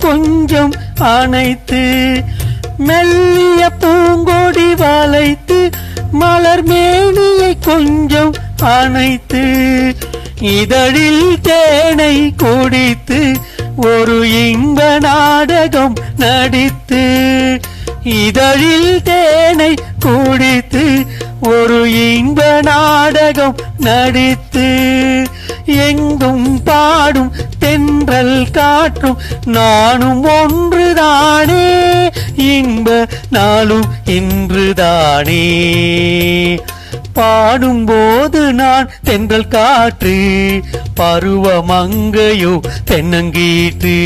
கொஞ்சம் அணைத்து மெல்லிய பூங்கொடி வளைத்து மலர் மேனியை கொஞ்சம் அணைத்து இதழில் தேனை குடித்து ஒரு இன்ப நாடகம் நடித்து இதழில் தேனை குடித்து ஒரு இன்ப நாடகம் நடித்து எங்கும் பாடும் தென்றல் காற்றும் நானும் ஒன்றுதானே இன்ப நாளும் இன்றுதானே பாடும்போது நான் தென்றல் காற்று பருவமங்கையோ தென்னங்கீற்று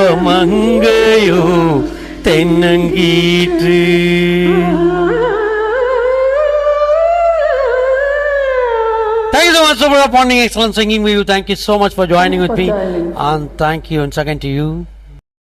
பருவமங்கையோ தென்னங்கீற்று. Thank you so much for excellent singing with you. Thank you so much for joining with me. And thank you once again to you.